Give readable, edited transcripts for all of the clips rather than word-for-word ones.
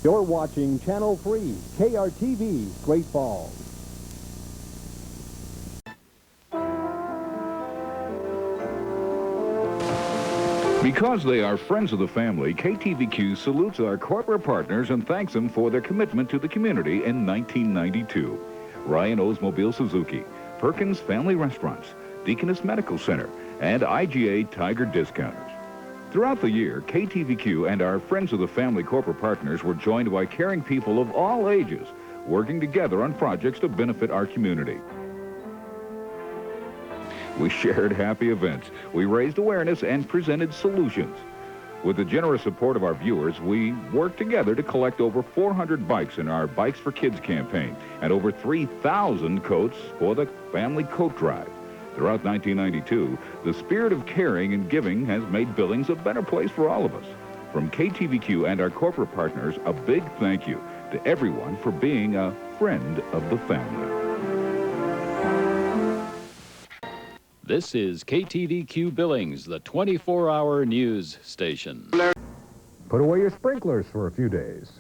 You're watching Channel 3, KRTV, Great Falls. Because they are friends of the family, KTVQ salutes our corporate partners and thanks them for their commitment to the community in 1992. Ryan Oldsmobile Suzuki, Perkins Family Restaurants, Deaconess Medical Center, and IGA Tiger Discounters. Throughout the year, KTVQ and our Friends of the Family corporate partners were joined by caring people of all ages, working together on projects to benefit our community. We shared happy events, we raised awareness, and presented solutions. With the generous support of our viewers, we worked together to collect over 400 bikes in our Bikes for Kids campaign and over 3,000 coats for the Family Coat Drive. Throughout 1992, the spirit of caring and giving has made Billings a better place for all of us. From KTVQ and our corporate partners, a big thank you to everyone for being a friend of the family. This is KTVQ Billings, the 24-hour news station. Put away your sprinklers for a few days.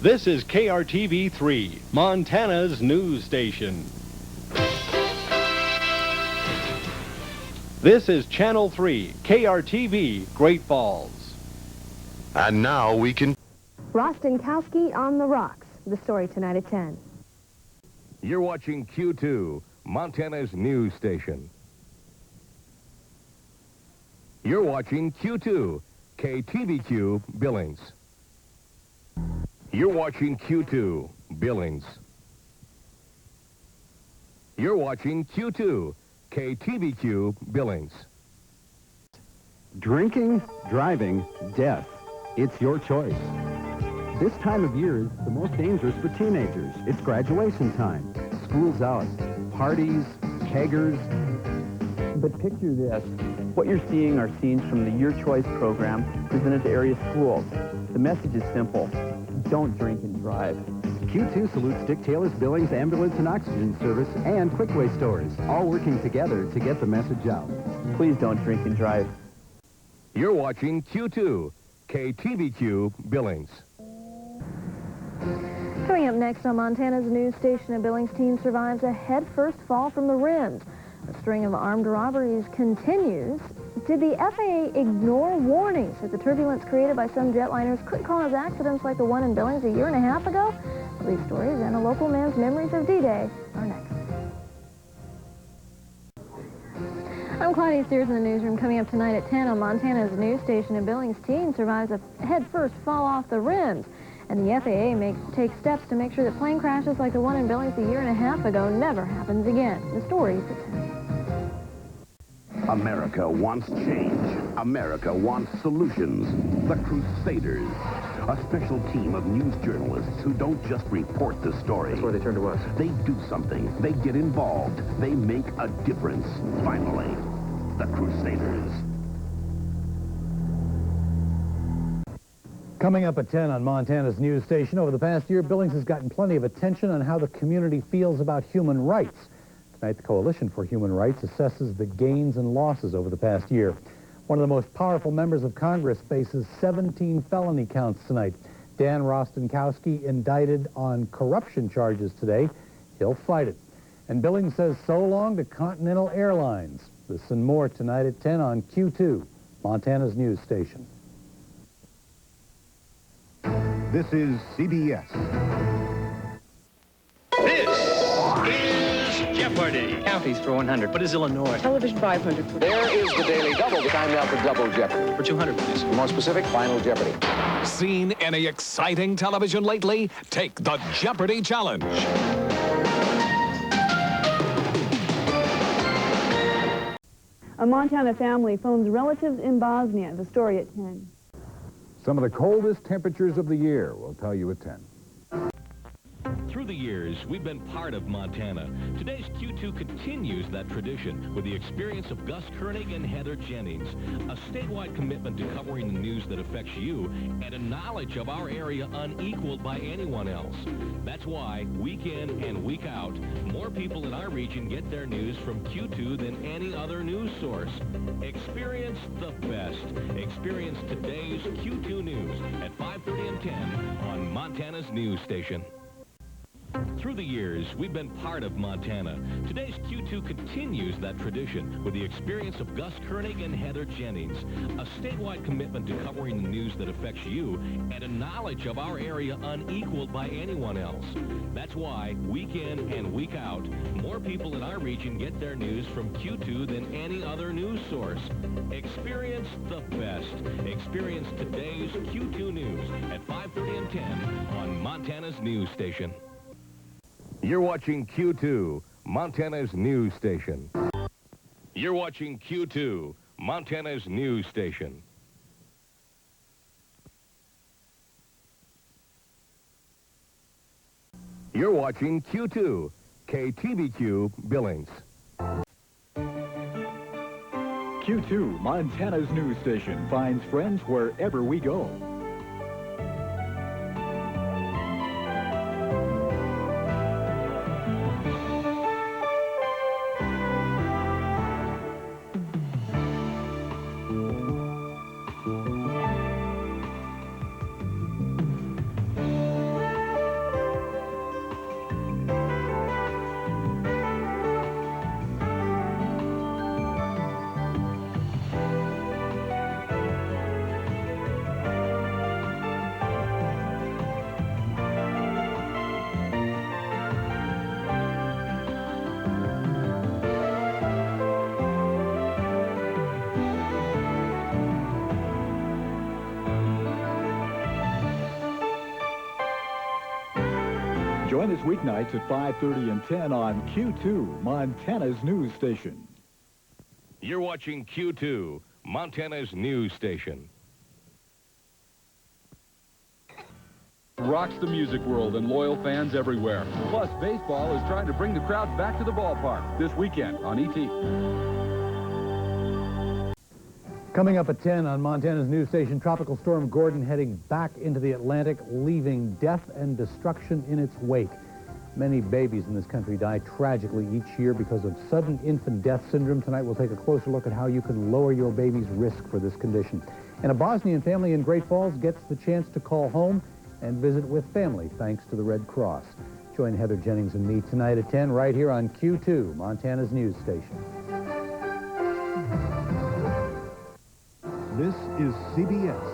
This is KRTV-3, Montana's news station. This is Channel 3, KRTV, Great Falls. And now we can... Rostenkowski on the rocks. The story tonight at 10. You're watching Q2, Montana's news station. You're watching Q2, KTVQ Billings. You're watching Q2, Billings. You're watching Q2, KTVQ Billings. Drinking, driving, death. It's your choice. This time of year is the most dangerous for teenagers. It's graduation time. School's out. Parties, keggers. But picture this. What you're seeing are scenes from the Your Choice program presented to area schools. The message is simple. Don't drink and drive. Q2 salutes Dick Taylor's Billings Ambulance and Oxygen Service and Quickway stores, all working together to get the message out. Please don't drink and drive. You're watching Q2, KTVQ Billings. Coming up next on Montana's news station, a Billings teen survives a head-first fall from the rims. A string of armed robberies continues. Did the FAA ignore warnings that the turbulence created by some jetliners could cause accidents like the one in Billings a year and a half ago? These stories and a local man's memories of D-Day are next. I'm Claudia Steers in the newsroom. Coming up tonight at 10 on Montana's news station, a Billings teen survives a head-first fall off the rims. And the FAA takes steps to make sure that plane crashes like the one in Billings a year and a half ago never happens again. The stories at 10. America wants change. America wants solutions. The Crusaders, a special team of news journalists who don't just report the story. That's why they turn to us. They do something. They get involved. They make a difference. Finally, the Crusaders. Coming up at 10 on Montana's news station, over the past year, Billings has gotten plenty of attention on how the community feels about human rights. Tonight, the Coalition for Human Rights assesses the gains and losses over the past year. One of the most powerful members of Congress faces 17 felony counts tonight. Dan Rostenkowski indicted on corruption charges today. He'll fight it. And Billings says so long to Continental Airlines. This and more tonight at 10 on Q2, Montana's news station. This is CBS. This is Jeopardy! Counties for 100. What is Illinois? Television 500. There is the Daily Double. Time now for Double Jeopardy. For 200, please. More specific, Final Jeopardy. Seen any exciting television lately? Take the Jeopardy Challenge. A Montana family phones relatives in Bosnia. The story at 10. Some of the coldest temperatures of the year, we'll tell you at 10. Through the years, we've been part of Montana. Today's Q2 continues that tradition with the experience of Gus Koenig and Heather Jennings, a statewide commitment to covering the news that affects you and a knowledge of our area unequaled by anyone else. That's why, week in and week out, more people in our region get their news from Q2 than any other news source. Experience the best. Experience today's Q2 News at 5:30. and 10 on Montana's news station. Through the years, we've been part of Montana. Today's Q2 continues that tradition with the experience of Gus Koenig and Heather Jennings, a statewide commitment to covering the news that affects you and a knowledge of our area unequaled by anyone else. That's why, week in and week out, more people in our region get their news from Q2 than any other news source. Experience the best. Experience today's Q2 News at 5:30 and 10 on Montana's news station. You're watching Q2, Montana's news station. You're watching Q2, Montana's news station. You're watching Q2, KTVQ Billings. Q2, Montana's news station, finds friends wherever we go. Join us weeknights at 5:30 and 10 on Q2, Montana's news station. You're watching Q2, Montana's news station. Rocks the music world and loyal fans everywhere. Plus, baseball is trying to bring the crowd back to the ballpark this weekend on ET. Coming up at 10 on Montana's news station, Tropical Storm Gordon heading back into the Atlantic, leaving death and destruction in its wake. Many babies in this country die tragically each year because of sudden infant death syndrome. Tonight we'll take a closer look at how you can lower your baby's risk for this condition. And a Bosnian family in Great Falls gets the chance to call home and visit with family thanks to the Red Cross. Join Heather Jennings and me tonight at 10 right here on Q2, Montana's news station. This is CBS.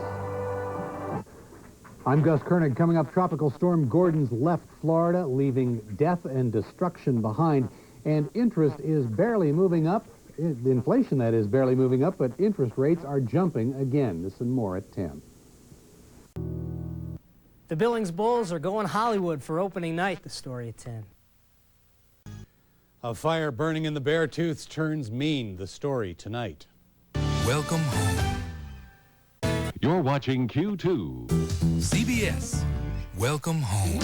I'm Gus Koenig. Coming up, Tropical Storm Gordon's left Florida, leaving death and destruction behind. And interest is barely moving up. The inflation, that is, barely moving up, but interest rates are jumping again. This and more at 10. The Billings Bulls are going Hollywood for opening night. The story at 10. A fire burning in the Beartooths turns mean. The story tonight. Welcome home. You're watching Q2. CBS. Welcome home.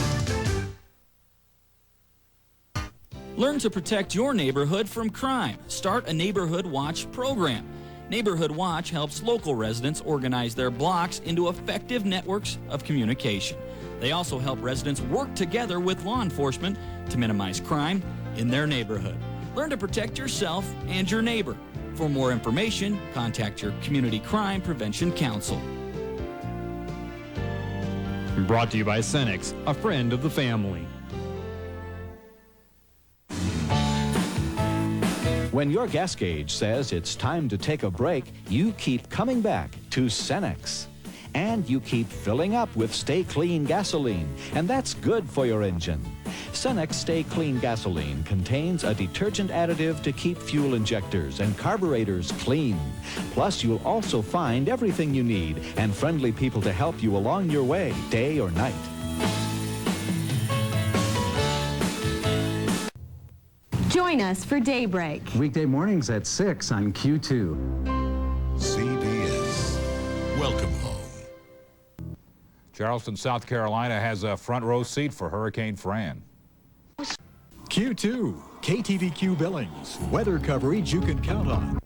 Learn to protect your neighborhood from crime. Start a Neighborhood Watch program. Neighborhood Watch helps local residents organize their blocks into effective networks of communication. They also help residents work together with law enforcement to minimize crime in their neighborhood. Learn to protect yourself and your neighbor. For more information, contact your Community Crime Prevention Council. Brought to you by Cenex, a friend of the family. When your gas gauge says it's time to take a break, you keep coming back to Cenex. And you keep filling up with Stay Clean gasoline, and that's good for your engine. Cenex Stay Clean gasoline contains a detergent additive to keep fuel injectors and carburetors clean. Plus, you'll also find everything you need and friendly people to help you along your way, day or night. Join us for Daybreak. Weekday mornings at 6 on Q2. CBS. Welcome home. Charleston, South Carolina has a front row seat for Hurricane Fran. Q2, KTVQ Billings. Weather coverage you can count on.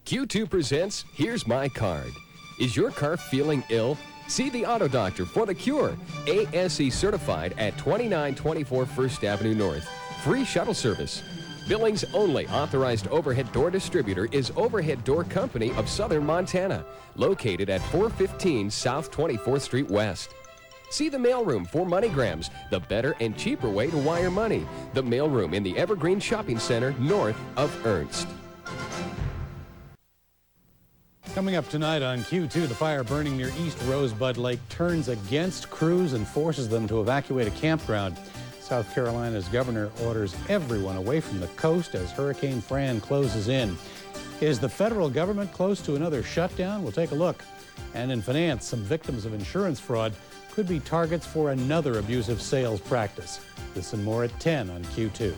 Q2 presents Here's My Card. Is your car feeling ill? See the auto doctor for the cure. ASE certified at 2924 First Avenue North. Free shuttle service. Billings' only authorized overhead door distributor is Overhead Door Company of Southern Montana, located at 415 South 24th Street West. See the mailroom for MoneyGrams, the better and cheaper way to wire money. The mailroom in the Evergreen Shopping Center north of Ernst. Coming up tonight on Q2, the fire burning near East Rosebud Lake turns against crews and forces them to evacuate a campground. South Carolina's governor orders everyone away from the coast as Hurricane Fran closes in. Is the federal government close to another shutdown? We'll take a look. And in finance, some victims of insurance fraud could be targets for another abusive sales practice. This and more at 10 on Q2.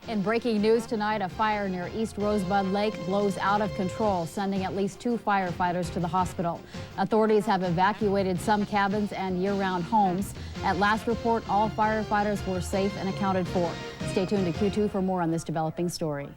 In breaking news tonight, a fire near East Rosebud Lake blows out of control, sending at least 2 firefighters to the hospital. Authorities have evacuated some cabins and year-round homes. At last report, all firefighters were safe and accounted for. Stay tuned to Q2 for more on this developing story.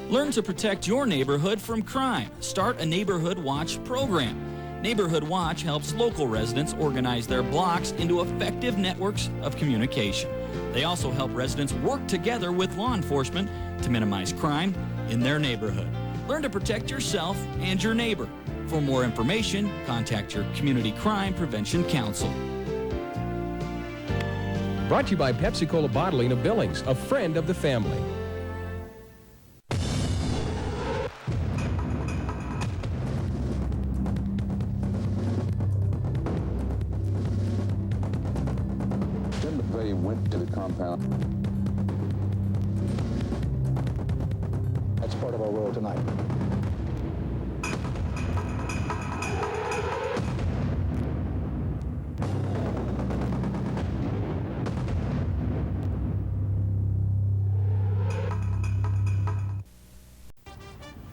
Learn to protect your neighborhood from crime. Start a Neighborhood Watch program. Neighborhood Watch helps local residents organize their blocks into effective networks of communication. They also help residents work together with law enforcement to minimize crime in their neighborhood. Learn to protect yourself and your neighbor. For more information, contact your Community Crime Prevention Council. Brought to you by Pepsi-Cola Bottling of Billings, a friend of the family. They went to the compound. That's part of our role tonight.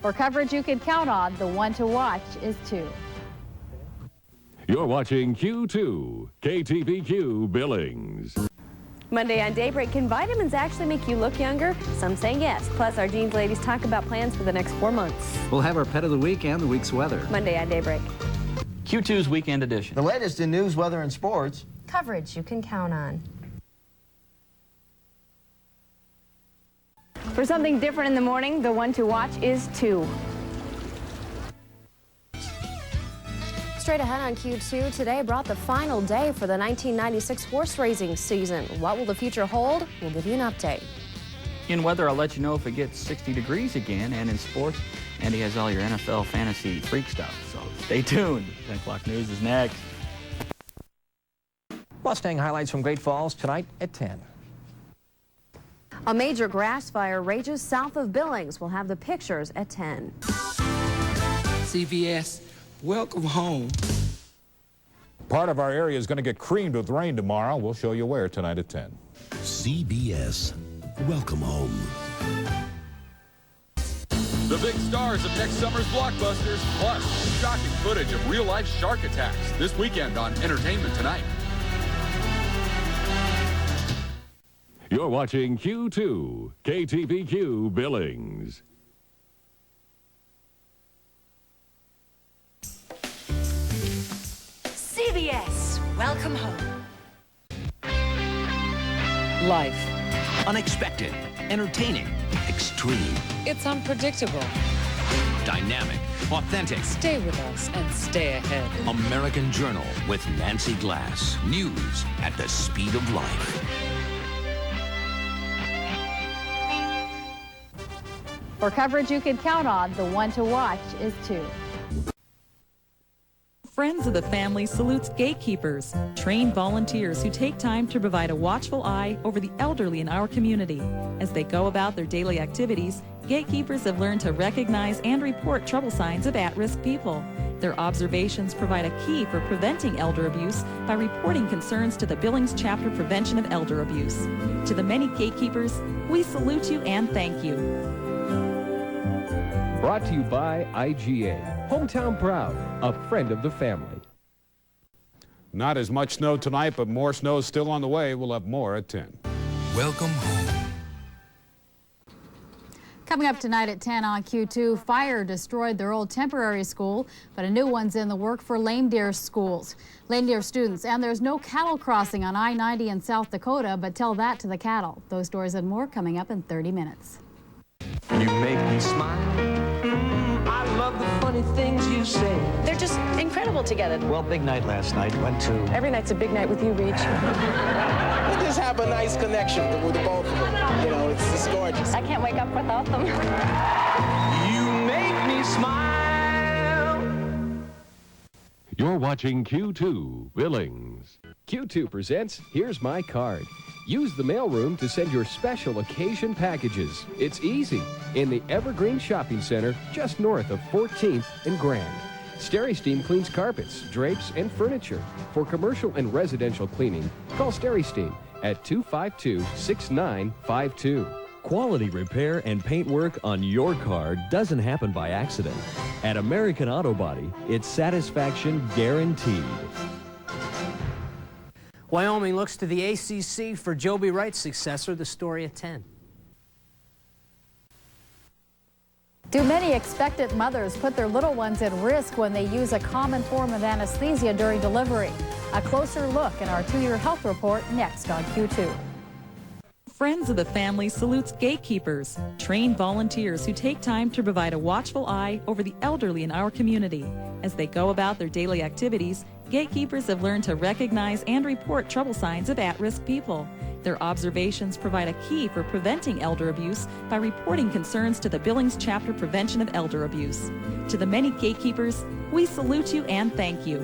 For coverage you can count on, the one to watch is 2. You're watching Q2, KTVQ Billings. Monday on Daybreak, can vitamins actually make you look younger? Some say yes. Plus, our Jeans ladies talk about plans for the next 4 months. We'll have our pet of the week and the week's weather. Monday on Daybreak. Q2's Weekend Edition. The latest in news, weather, and sports. Coverage you can count on. For something different in the morning, the one to watch is 2. Straight ahead on Q2, today brought the final day for the 1996 horse racing season. What will the future hold? We'll give you an update. In weather, I'll let you know if it gets 60 degrees again. And in sports, Andy has all your NFL fantasy freak stuff. So stay tuned. 10 o'clock news is next. Mustang highlights from Great Falls tonight at 10. A major grass fire rages south of Billings. We'll have the pictures at 10. CBS. Welcome home. Part of our area is going to get creamed with rain tomorrow. We'll show you where tonight at 10. CBS. Welcome home. The big stars of next summer's blockbusters, plus shocking footage of real-life shark attacks this weekend on Entertainment Tonight. You're watching Q2, KTVQ Billings. CBS, welcome home. Life. Unexpected, entertaining, extreme, It's unpredictable. dynamic, authentic. Stay with us and stay ahead. American Journal with Nancy Glass. News at the speed of life. For coverage you can count on, the one to watch is 2. Friends of the Family salutes gatekeepers, trained volunteers who take time to provide a watchful eye over the elderly in our community. As they go about their daily activities, gatekeepers have learned to recognize and report trouble signs of at-risk people. Their observations provide a key for preventing elder abuse by reporting concerns to the Billings Chapter Prevention of Elder Abuse. To the many gatekeepers, we salute you and thank you. Brought to you by IGA. Hometown Proud, a friend of the family. Not as much snow tonight, but more snow is still on the way. We'll have more at 10. Welcome home. Coming up tonight at 10 on Q2, fire destroyed their old temporary school, but a new one's in the work for Lame Deer schools. Lame Deer students, and there's no cattle crossing on I-90 in South Dakota, but tell that to the cattle. Those stories and more coming up in 30 minutes. You make me smile. I love the funny things you say. They're just incredible together. Well, big night last night. Went to... Every night's a big night with you, Reach. We just have a nice connection with the both of them. You know, it's gorgeous. I can't wake up without them. You make me smile. You're watching Q2 Billings. Q2 presents Here's My Card. Use the mailroom to send your special occasion packages. It's easy. In the Evergreen Shopping Center, just north of 14th and Grand. Steri-Steam cleans carpets, drapes, and furniture. For commercial and residential cleaning, call Steri-Steam at 252-6952. Quality repair and paint work on your car doesn't happen by accident. At American Auto Body, it's satisfaction guaranteed. Wyoming looks to the ACC for Joby Wright's successor, the story at 10. Do many expectant mothers put their little ones at risk when they use a common form of anesthesia during delivery? A closer look in our 2-year health report next on Q2. Friends of the Family salutes gatekeepers, trained volunteers who take time to provide a watchful eye over the elderly in our community. As they go about their daily activities, gatekeepers have learned to recognize and report trouble signs of at-risk people. Their observations provide a key for preventing elder abuse by reporting concerns to the Billings Chapter Prevention of Elder Abuse. To the many gatekeepers, we salute you and thank you.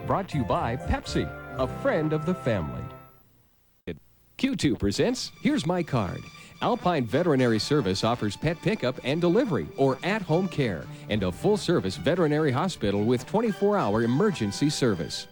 Brought to you by Pepsi, a friend of the family. Q2 presents Here's My Card. Alpine Veterinary Service offers pet pickup and delivery or at-home care and a full-service veterinary hospital with 24-hour emergency service.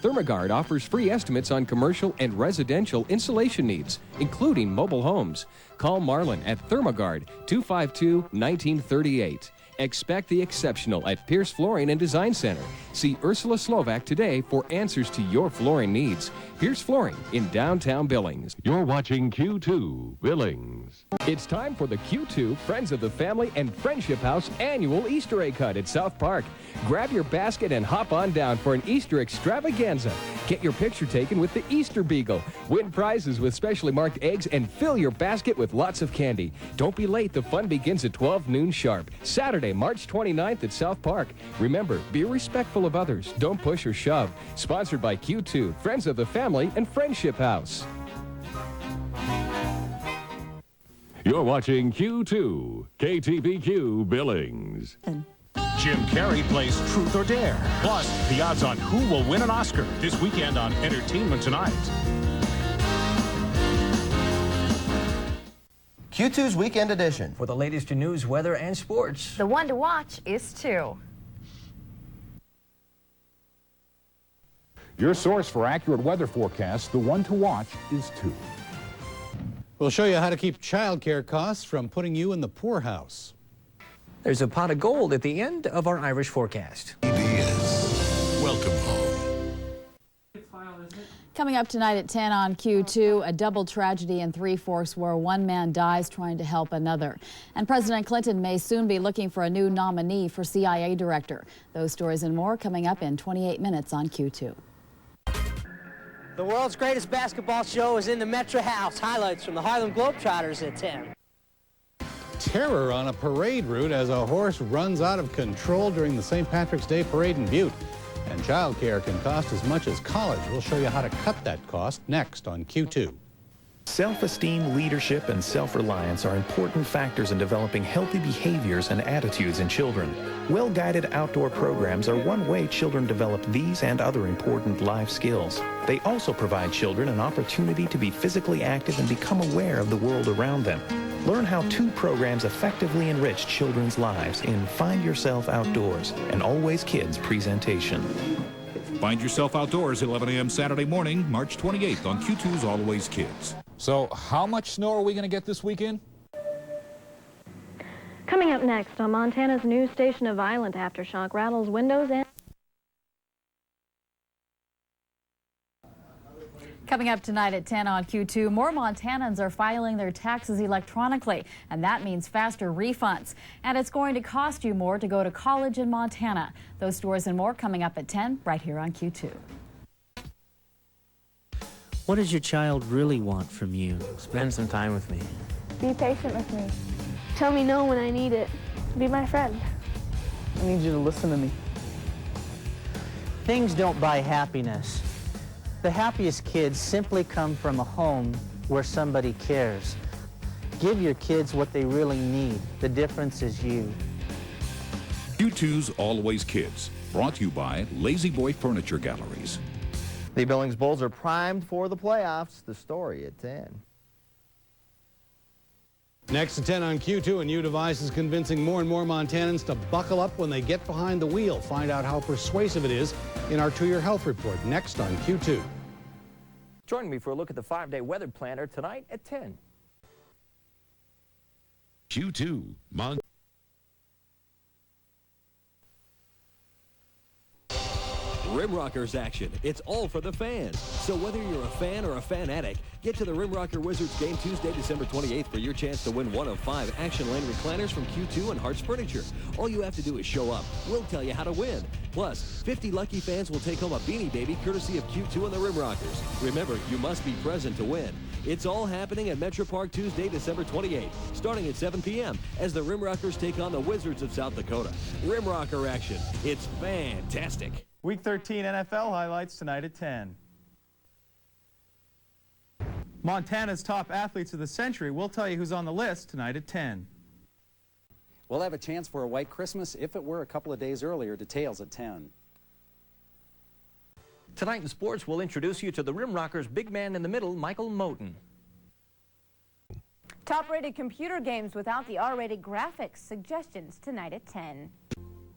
Thermagard offers free estimates on commercial and residential insulation needs, including mobile homes. Call Marlin at Thermagard 252-1938. Expect the exceptional at Pierce Flooring and Design Center. See Ursula Slovak today for answers to your flooring needs. Pierce Flooring in downtown Billings. You're watching Q2 Billings. It's time for the Q2 Friends of the Family and Friendship House annual Easter egg hunt at South Park. Grab your basket and hop on down for an Easter extravaganza. Get your picture taken with the Easter Beagle. Win prizes with specially marked eggs and fill your basket with lots of candy. Don't be late. The fun begins at 12 noon sharp. Saturday, March 29th at South Park. Remember, be respectful of others. Don't push or shove. Sponsored by Q2, Friends of the Family and Friendship House. You're watching Q2 KTVQ Billings. Jim Carrey plays Truth or Dare. Plus, the odds on who will win an Oscar this weekend on Entertainment Tonight. Q2's Weekend Edition. For the latest in news, weather, and sports. The one to watch is 2. Your source for accurate weather forecasts, the one to watch is 2. We'll show you how to keep child care costs from putting you in the poorhouse. There's a pot of gold at the end of our Irish forecast. CBS. Welcome home. Coming up tonight at 10 on Q2, a double tragedy in Three Forks where one man dies trying to help another. And President Clinton may soon be looking for a new nominee for CIA director. Those stories and more coming up in 28 minutes on Q2. The world's greatest basketball show is in the Metro House. Highlights from the Harlem Globetrotters at 10. Terror on a parade route as a horse runs out of control during the St. Patrick's Day parade in Butte. And childcare can cost as much as college. We'll show you how to cut that cost next on Q2. Self-esteem, leadership, and self-reliance are important factors in developing healthy behaviors and attitudes in children. Well-guided outdoor programs are one way children develop these and other important life skills. They also provide children an opportunity to be physically active and become aware of the world around them. Learn how 2 programs effectively enrich children's lives in Find Yourself Outdoors, an Always Kids presentation. Find Yourself Outdoors, 11 a.m. Saturday morning, March 28th on Q2's Always Kids. So how much snow are we going to get this weekend? Coming up next on Montana's news station, a violent aftershock rattles windows and... Coming up tonight at 10 on Q2, more Montanans are filing their taxes electronically, and that means faster refunds. And it's going to cost you more to go to college in Montana. Those stories and more coming up at 10 right here on Q2. What does your child really want from you? Spend some time with me. Be patient with me. Tell me no when I need it. Be my friend. I need you to listen to me. Things don't buy happiness. The happiest kids simply come from a home where somebody cares. Give your kids what they really need. The difference is you. Q2's Always Kids, brought to you by Lazy Boy Furniture Galleries. The Billings Bulls are primed for the playoffs. The story at 10. Next to 10 on Q2, a new device is convincing more and more Montanans to buckle up when they get behind the wheel. Find out how persuasive it is in our 2-year health report next on Q2. Join me for a look at the 5-day weather planner tonight at 10. Q2, Rimrockers action. It's all for the fans. So whether you're a fan or a fanatic, get to the Rimrocker Wizards game Tuesday, December 28th for your chance to win one of 5 Action Lane recliners from Q2 and Hart's Furniture. All you have to do is show up. We'll tell you how to win. Plus, 50 lucky fans will take home a Beanie Baby courtesy of Q2 and the Rimrockers. Remember, you must be present to win. It's all happening at Metro Park Tuesday, December 28th, starting at 7 p.m. as the Rimrockers take on the Wizards of South Dakota. Rimrocker action. It's fantastic. Week 13 NFL highlights tonight at 10. Montana's top athletes of the century. We'll tell you who's on the list tonight at 10. We'll have a chance for a white Christmas if it were a couple of days earlier. Details at 10. Tonight in sports, we'll introduce you to the Rimrockers' big man in the middle, Michael Moten. Top-rated computer games without the R-rated graphics. Suggestions tonight at 10.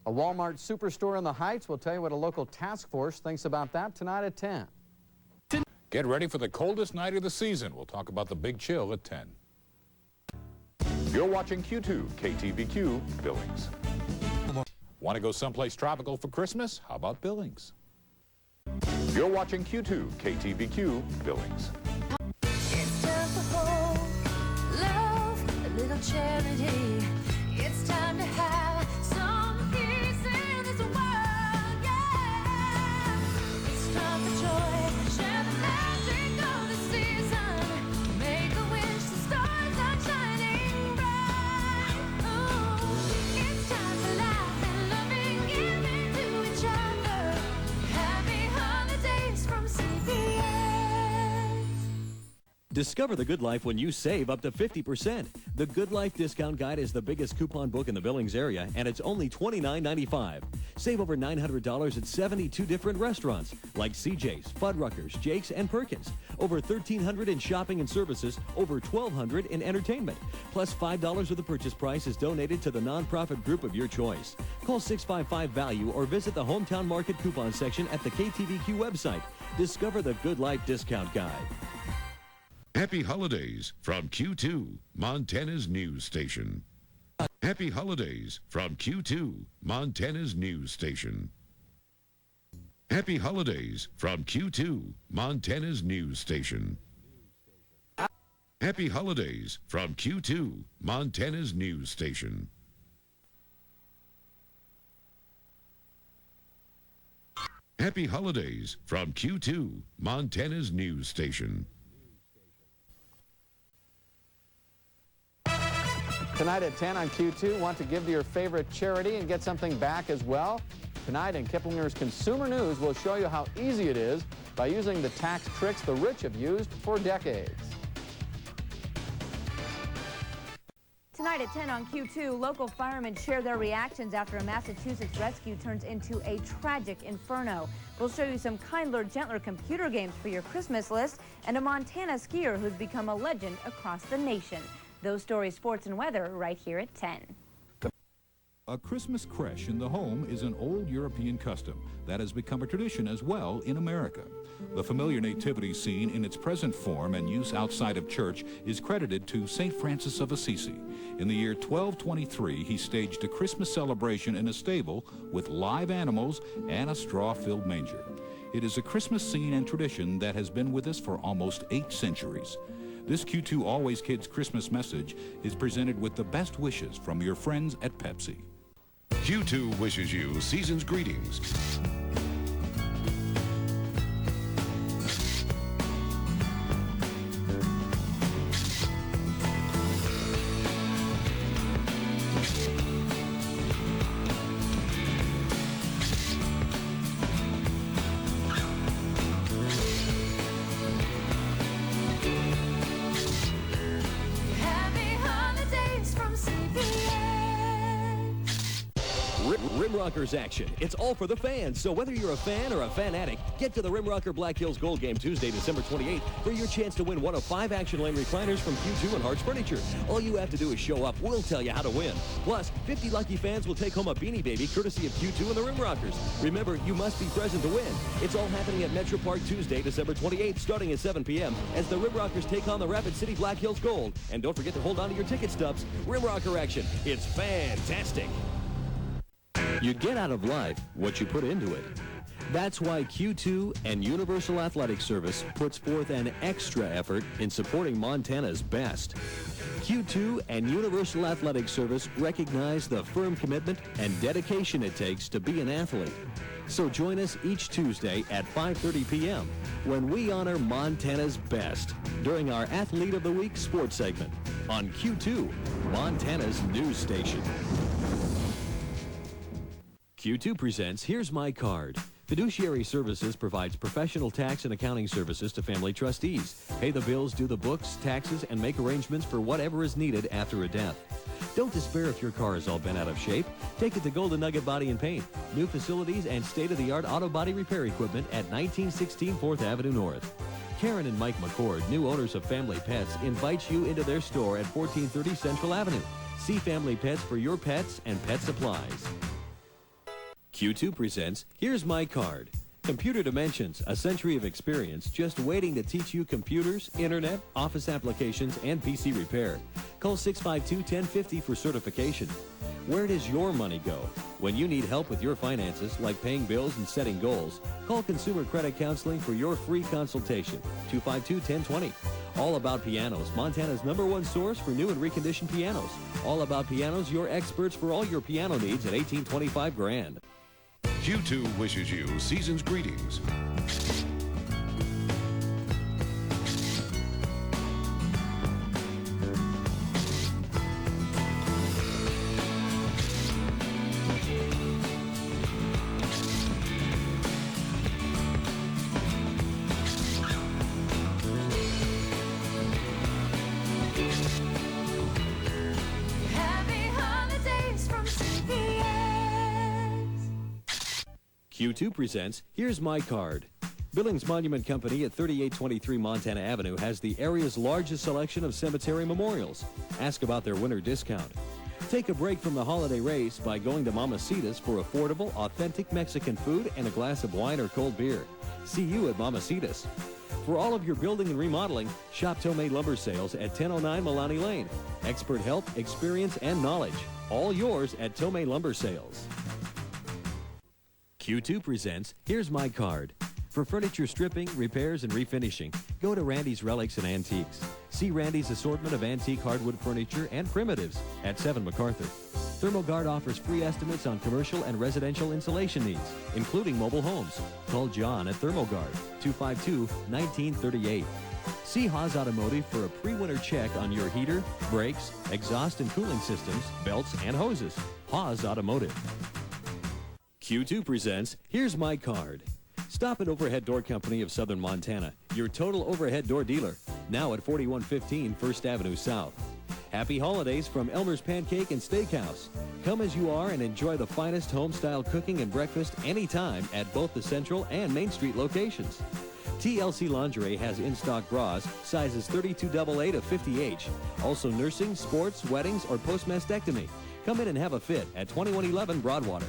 A Walmart superstore in the Heights. We'll tell you what a local task force thinks about that tonight at 10. Get ready for the coldest night of the season. We'll talk about the big chill at 10. You're watching Q2 KTVQ Billings. Want to go someplace tropical for Christmas? How about Billings? You're watching Q2 KTVQ Billings. It's time for hope, love, a little charity. It's time to have some peace in this world, yeah. It's time for joy, share the magic of the season. Make a wish, the stars are shining bright. Oh, it's time for life and loving, giving to each other. Happy holidays from CBS. Discover the good life when you save up to 50%. The Good Life Discount Guide is the biggest coupon book in the Billings area, and it's only $29.95. Save over $900 at 72 different restaurants, like CJ's, Fuddruckers, Jake's, and Perkins. Over $1,300 in shopping and services, over $1,200 in entertainment. Plus $5 of the purchase price is donated to the nonprofit group of your choice. Call 655-VALUE or visit the Hometown Market coupon section at the KTVQ website. Discover the Good Life Discount Guide. Happy holidays from Q2, Montana's news station. Happy holidays from Q2, Montana's news station. Happy holidays from Q2, Montana's news station. Happy holidays from Q2, Montana's news station. Happy holidays from Q2, Montana's news station. Tonight at 10 on Q2, want to give to your favorite charity and get something back as well? Tonight in Kiplinger's Consumer News, we'll show you how easy it is by using the tax tricks the rich have used for decades. Tonight at 10 on Q2, local firemen share their reactions after a Massachusetts rescue turns into a tragic inferno. We'll show you some kinder, gentler computer games for your Christmas list and a Montana skier who's become a legend across the nation. Those stories, sports, and weather right here at 10. A Christmas creche in the home is an old European custom that has become a tradition as well in America. The familiar nativity scene in its present form and use outside of church is credited to St. Francis of Assisi. In the year 1223, he staged a Christmas celebration in a stable with live animals and a straw-filled manger. It is a Christmas scene and tradition that has been with us for almost 8 centuries. This Q2 Always Kids Christmas message is presented with the best wishes from your friends at Pepsi. Q2 wishes you season's greetings. Happy holidays from CBS. Rim Rockers action. It's all for the fans. So whether you're a fan or a fanatic, get to the Rim Rocker Black Hills Gold Game Tuesday, December 28th for your chance to win one of 5 Action Lane recliners from Q2 and Hart's Furniture. All you have to do is show up. We'll tell you how to win. Plus, 50 lucky fans will take home a Beanie Baby courtesy of Q2 and the Rim Rockers. Remember, you must be present to win. It's all happening at Metro Park Tuesday, December 28th, starting at 7 p.m. as the Rim Rockers take on the Rapid City Black Hills Gold. And don't forget to hold on to your ticket stubs. Rim Rocker action. It's fantastic. You get out of life what you put into it. That's why Q2 and Universal Athletic Service puts forth an extra effort in supporting Montana's best. Q2 and Universal Athletic Service recognize the firm commitment and dedication it takes to be an athlete. So join us each Tuesday at 5:30 p.m. when we honor Montana's best during our Athlete of the Week sports segment on Q2, Montana's news station. Q2 presents Here's My Card. Fiduciary Services provides professional tax and accounting services to family trustees. Pay the bills, do the books, taxes, and make arrangements for whatever is needed after a death. Don't despair if your car is all bent out of shape. Take it to Golden Nugget Body and Paint. New facilities and state-of-the-art auto body repair equipment at 1916 4th Avenue North. Karen and Mike McCord, new owners of Family Pets, invite you into their store at 1430 Central Avenue. See Family Pets for your pets and pet supplies. Q2 presents Here's My Card. Computer Dimensions, a century of experience just waiting to teach you computers, internet, office applications, and PC repair. Call 652-1050 for certification. Where does your money go? When you need help with your finances, like paying bills and setting goals, call Consumer Credit Counseling for your free consultation, 252-1020. All About Pianos, Montana's #1 source for new and reconditioned pianos. All About Pianos, your experts for all your piano needs at $1825 grand. Q2 wishes you season's greetings. Happy holidays from CBS. Q2 presents Here's My Card. Billings Monument Company at 3823 Montana Avenue has the area's largest selection of cemetery memorials. Ask about their winter discount. Take a break from the holiday race by going to Mamacita's for affordable, authentic Mexican food and a glass of wine or cold beer. See you at Mamacita's. For all of your building and remodeling, shop Tomei Lumber Sales at 1009 Milani Lane. Expert help, experience, and knowledge. All yours at Tomei Lumber Sales. Q2 presents Here's My Card. For furniture stripping, repairs, and refinishing, go to Randy's Relics and Antiques. See Randy's assortment of antique hardwood furniture and primitives at 7 MacArthur. ThermoGuard offers free estimates on commercial and residential insulation needs, including mobile homes. Call John at ThermoGuard, 252-1938. See Haas Automotive for a pre-winter check on your heater, brakes, exhaust and cooling systems, belts, and hoses. Haas Automotive. Q2 presents Here's My Card. Stop at Overhead Door Company of Southern Montana, your total overhead door dealer, now at 4115 1st Avenue South. Happy holidays from Elmer's Pancake and Steakhouse. Come as you are and enjoy the finest home-style cooking and breakfast anytime at both the Central and Main Street locations. TLC Lingerie has in-stock bras, sizes 32AA to 50H. Also nursing, sports, weddings, or post-mastectomy. Come in and have a fit at 2111 Broadwater.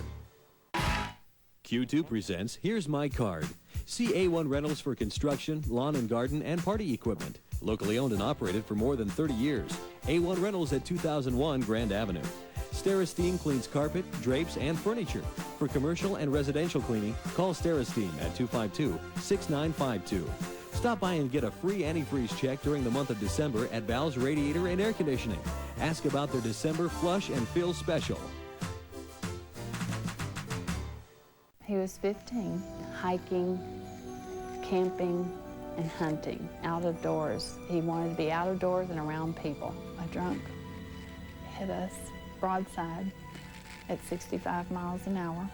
Q2 presents Here's My Card. See A1 Rentals for construction, lawn and garden, and party equipment. Locally owned and operated for more than 30 years. A1 Rentals at 2001 Grand Avenue. Steresteem cleans carpet, drapes, and furniture. For commercial and residential cleaning, call Steresteem at 252-6952. Stop by and get a free antifreeze check during the month of December at Val's Radiator and Air Conditioning. Ask about their December Flush and Fill Special. He was 15, hiking, camping, and hunting, out of doors. He wanted to be out of doors and around people. A drunk hit us broadside at 65 miles an hour,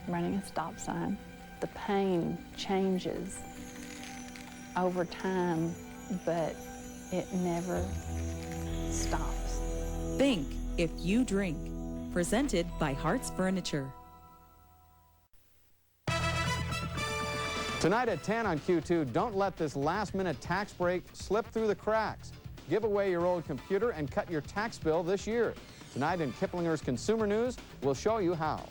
running a stop sign. The pain changes over time, but it never stops. Think if you drink. Presented by Hart's Furniture. Tonight at 10 on Q2, don't let this last-minute tax break slip through the cracks. Give away your old computer and cut your tax bill this year. Tonight in Kiplinger's Consumer News, we'll show you how.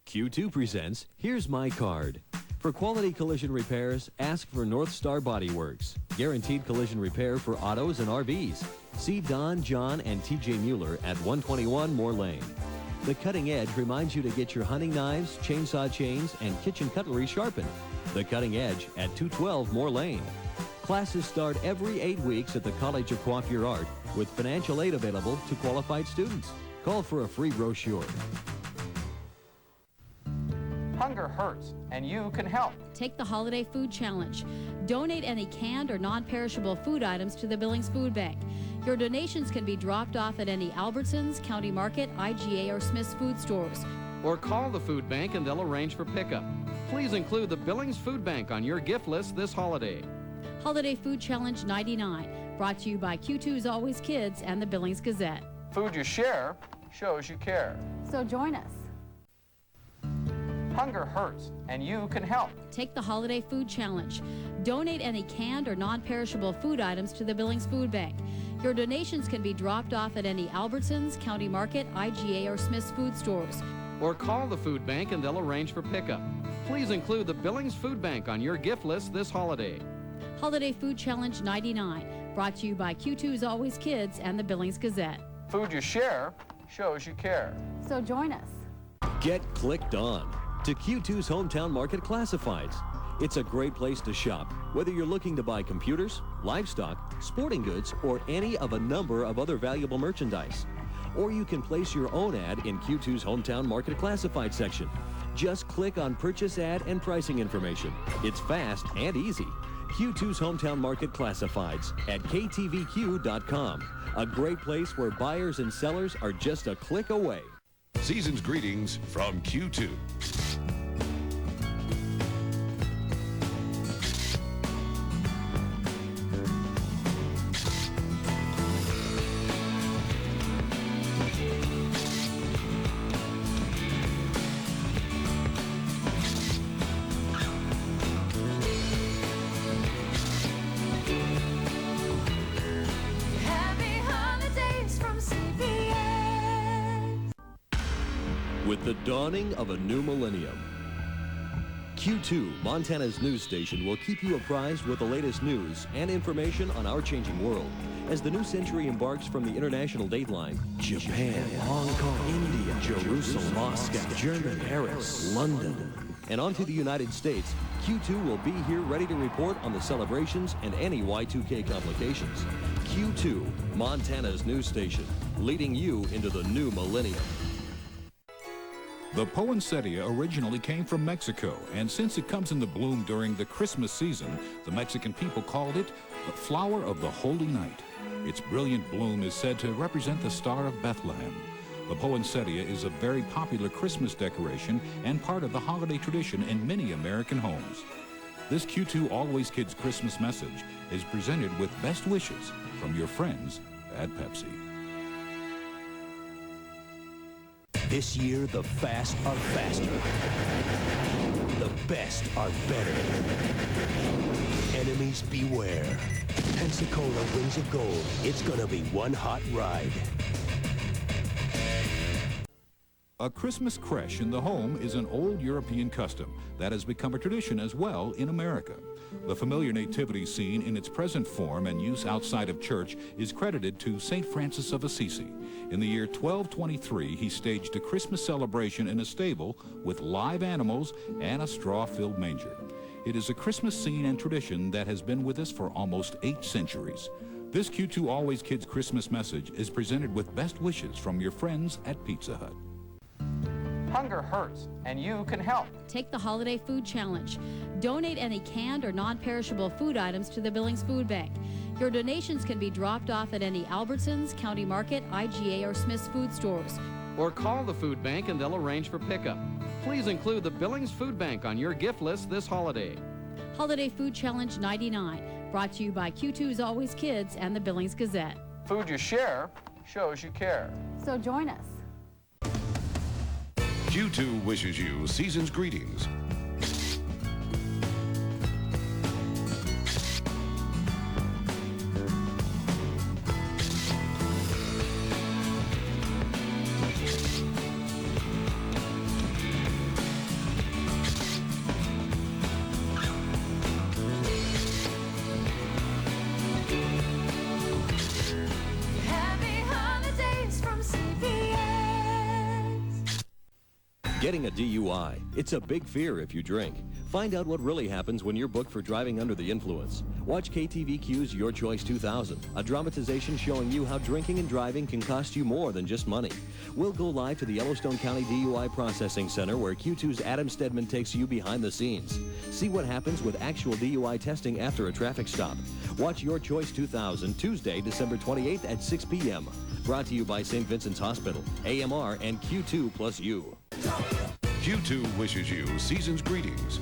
Q2 presents Here's My Card. For quality collision repairs, ask for North Star Body Works. Guaranteed collision repair for autos and RVs. See Don, John, and TJ Mueller at 121 Moore Lane. The Cutting Edge reminds you to get your hunting knives, chainsaw chains, and kitchen cutlery sharpened. The Cutting Edge at 212 Moore Lane. Classes start every 8 weeks at the College of Coiffure Art with financial aid available to qualified students. Call for a free brochure. Hunger hurts, and you can help. Take the Holiday Food Challenge. Donate any canned or non-perishable food items to the Billings Food Bank. Your donations can be dropped off at any Albertsons, County Market, IGA, or Smith's food stores. Or call the food bank and they'll arrange for pickup. Please include the Billings Food Bank on your gift list this holiday. Holiday Food Challenge 99, brought to you by Q2's Always Kids and the Billings Gazette. Food you share shows you care. So join us. Hunger hurts, and you can help. Take the Holiday Food Challenge. Donate any canned or non-perishable food items to the Billings Food Bank. Your donations can be dropped off at any Albertsons, County Market, IGA, or Smith's food stores. Or call the food bank and they'll arrange for pickup. Please include the Billings Food Bank on your gift list this holiday. Holiday Food Challenge 99, brought to you by Q2's Always Kids and the Billings Gazette. Food you share shows you care. So join us. Get clicked on to Q2's Hometown Market Classifieds. It's a great place to shop, whether you're looking to buy computers, livestock, sporting goods, or any of a number of other valuable merchandise. Or you can place your own ad in Q2's Hometown Market Classified section. Just click on Purchase Ad and Pricing Information. It's fast and easy. Q2's Hometown Market Classifieds at KTVQ.com. A great place where buyers and sellers are just a click away. Season's greetings from Q2. Happy holidays from CBS. With the dawning of a new millennium, Q2, Montana's news station, will keep you apprised with the latest news and information on our changing world. As the new century embarks from the international dateline, Japan, Hong Kong, India, Jerusalem, Moscow, Germany, Paris, London, and onto the United States, Q2 will be here ready to report on the celebrations and any Y2K complications. Q2, Montana's news station, leading you into the new millennium. The poinsettia originally came from Mexico, and since it comes into bloom during the Christmas season, the Mexican people called it the flower of the Holy Night. Its brilliant bloom is said to represent the Star of Bethlehem. The poinsettia is a very popular Christmas decoration and part of the holiday tradition in many American homes. This Q2 Always Kids Christmas message is presented with best wishes from your friends at Pepsi. This year, the fast are faster. The best are better. Enemies beware. Pensacola Wings of Gold. It's gonna be one hot ride. A Christmas creche in the home is an old European custom that has become a tradition as well in America. The familiar nativity scene in its present form and use outside of church is credited to St. Francis of Assisi. In the year 1223, he staged a Christmas celebration in a stable with live animals and a straw-filled manger. It is a Christmas scene and tradition that has been with us for almost 8 centuries. This Q2 Always Kids Christmas message is presented with best wishes from your friends at Pizza Hut. Hunger hurts, and you can help. Take the Holiday Food Challenge. Donate any canned or non-perishable food items to the Billings Food Bank. Your donations can be dropped off at any Albertsons, County Market, IGA, or Smith's food stores. Or call the food bank and they'll arrange for pickup. Please include the Billings Food Bank on your gift list this holiday. Holiday Food Challenge 99, brought to you by Q2's Always Kids and the Billings Gazette. Food you share shows you care. So join us. Q2 wishes you season's greetings. Getting a DUI, it's a big fear if you drink. Find out what really happens when you're booked for driving under the influence. Watch KTVQ's Your Choice 2000, a dramatization showing you how drinking and driving can cost you more than just money. We'll go live to the Yellowstone County DUI Processing Center where Q2's Adam Stedman takes you behind the scenes. See what happens with actual DUI testing after a traffic stop. Watch Your Choice 2000 Tuesday, December 28th at 6 p.m. Brought to you by St. Vincent's Hospital, AMR, and Q2 plus you. Q2 wishes you season's greetings.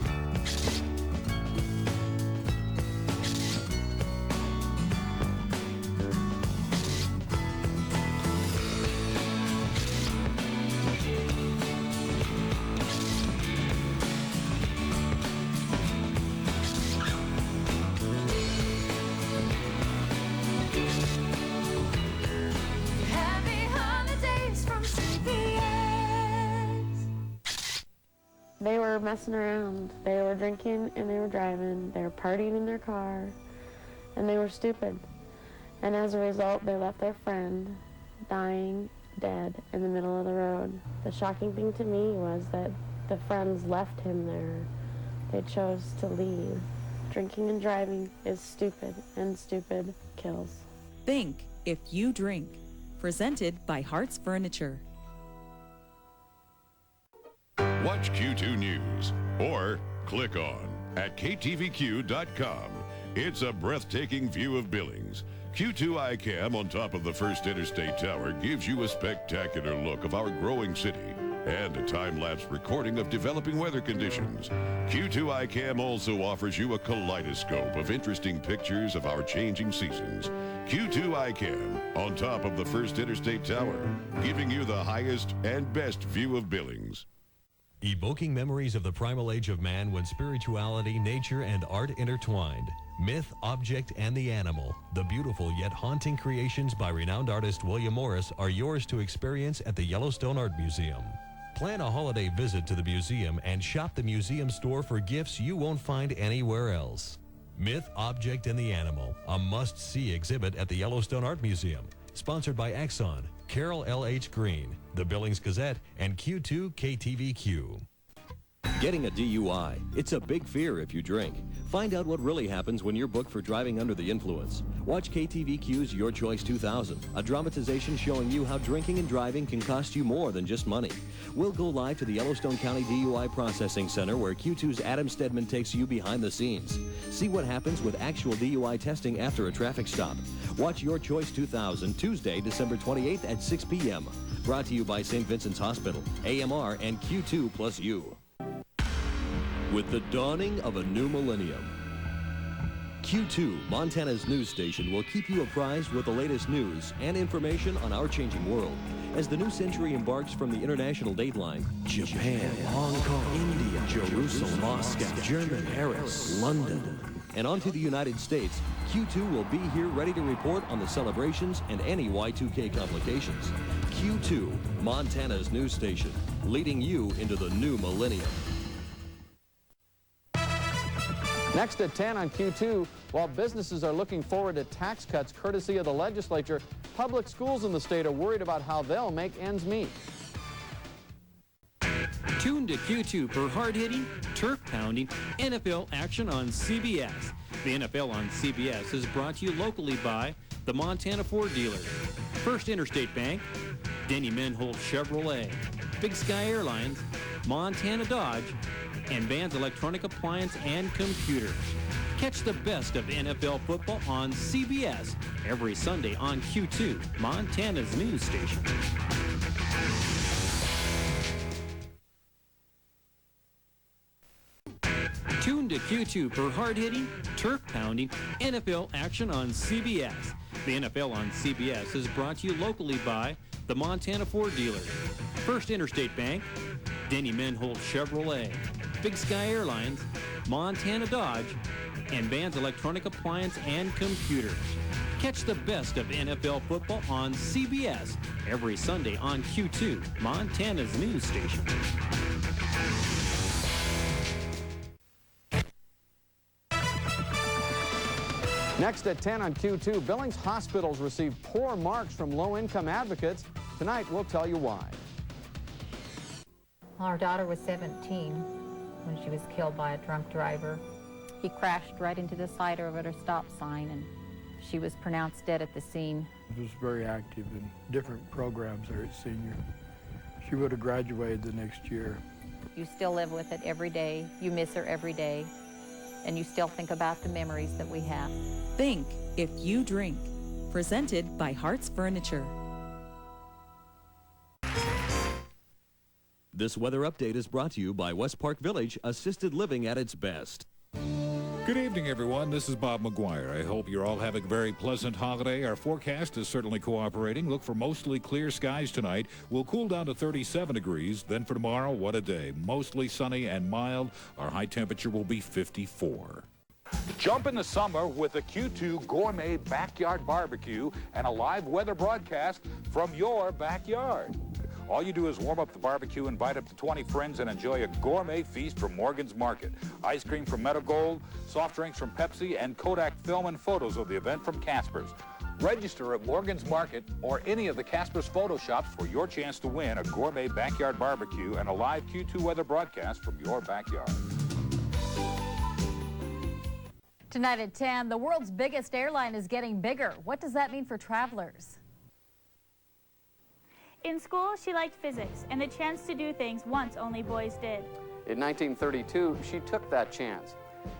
They were messing around. They were drinking and they were driving. They were partying in their car, and they were stupid. And as a result, they left their friend dying, dead, in the middle of the road. The shocking thing to me was that the friends left him there. They chose to leave. Drinking and driving is stupid, and stupid kills. Think if you drink. Presented by Hart's Furniture. Watch Q2 News or click on at KTVQ.com. It's a breathtaking view of Billings. Q2 iCam on top of the First Interstate Tower gives you a spectacular look of our growing city and a time-lapse recording of developing weather conditions. Q2 iCam also offers you a kaleidoscope of interesting pictures of our changing seasons. Q2 iCam on top of the First Interstate Tower, giving you the highest and best view of Billings. Evoking memories of the primal age of man when spirituality, nature, and art intertwined. Myth, Object, and the Animal, the beautiful yet haunting creations by renowned artist William Morris are yours to experience at the Yellowstone Art Museum. Plan a holiday visit to the museum and shop the museum store for gifts you won't find anywhere else. Myth, Object, and the Animal, a must-see exhibit at the Yellowstone Art Museum. Sponsored by Exxon, Carol L.H. Green, the Billings Gazette, and Q2 KTVQ. Getting a DUI, it's a big fear if you drink. Find out what really happens when you're booked for driving under the influence. Watch KTVQ's Your Choice 2000, a dramatization showing you how drinking and driving can cost you more than just money. We'll go live to the Yellowstone County DUI Processing Center where Q2's Adam Stedman takes you behind the scenes. See what happens with actual DUI testing after a traffic stop. Watch Your Choice 2000 Tuesday, December 28th at 6 p.m. Brought to you by St. Vincent's Hospital, AMR, and Q2 plus you. With the dawning of a new millennium, Q2, Montana's news station, will keep you apprised with the latest news and information on our changing world. As the new century embarks from the international dateline, Japan, Hong Kong, India, Jerusalem, Moscow, Germany, Paris, London. and onto the United States, Q2 will be here ready to report on the celebrations and any Y2K complications. Q2, Montana's news station, leading you into the new millennium. Next at 10 on Q2, while businesses are looking forward to tax cuts courtesy of the legislature, public schools in the state are worried about how they'll make ends meet. Tune to Q2 for hard-hitting, turf-pounding NFL action on CBS. The NFL on CBS is brought to you locally by the Montana Ford dealer, First Interstate Bank, Denny Menhold Chevrolet, Big Sky Airlines, Montana Dodge, and Vans Electronic Appliance and Computers. Catch the best of NFL football on CBS every Sunday on Q2, Montana's news station. Tune to Q2 for hard-hitting, turf-pounding NFL action on CBS. The NFL on CBS is brought to you locally by the Montana Ford dealer, First Interstate Bank, Denny Menhold Chevrolet, Big Sky Airlines, Montana Dodge, and Vans Electronic Appliance and Computers. Catch the best of NFL football on CBS every Sunday on Q2, Montana's news station. Next at 10 on Q2, Billings hospitals receive poor marks from low-income advocates. Tonight, we'll tell you why. Our daughter was 17 when she was killed by a drunk driver. He crashed right into the side of her stop sign, and she was pronounced dead at the scene. She was very active in different programs there at Senior. She would have graduated the next year. You still live with it every day. You miss her every day. And you still think about the memories that we have. Think If You Drink. Presented by Hart's Furniture. This weather update is brought to you by West Park Village, assisted living at its best. Good evening, everyone. This is Bob McGuire. I hope you're all having a very pleasant holiday. Our forecast is certainly cooperating. Look for mostly clear skies tonight. We'll cool down to 37 degrees. Then for tomorrow, what a day. Mostly sunny and mild. Our high temperature will be 54. Jump in the summer with a Q2 Gourmet Backyard Barbecue and a live weather broadcast from your backyard. All you do is warm up the barbecue, invite up to 20 friends, and enjoy a gourmet feast from Morgan's Market. Ice cream from Meadow Gold, soft drinks from Pepsi, and Kodak film and photos of the event from Casper's. Register at Morgan's Market or any of the Casper's photo shops for your chance to win a gourmet backyard barbecue and a live Q2 weather broadcast from your backyard. Tonight at 10, the world's biggest airline is getting bigger. What does that mean for travelers? In school, she liked physics and the chance to do things once only boys did. In 1932, she took that chance.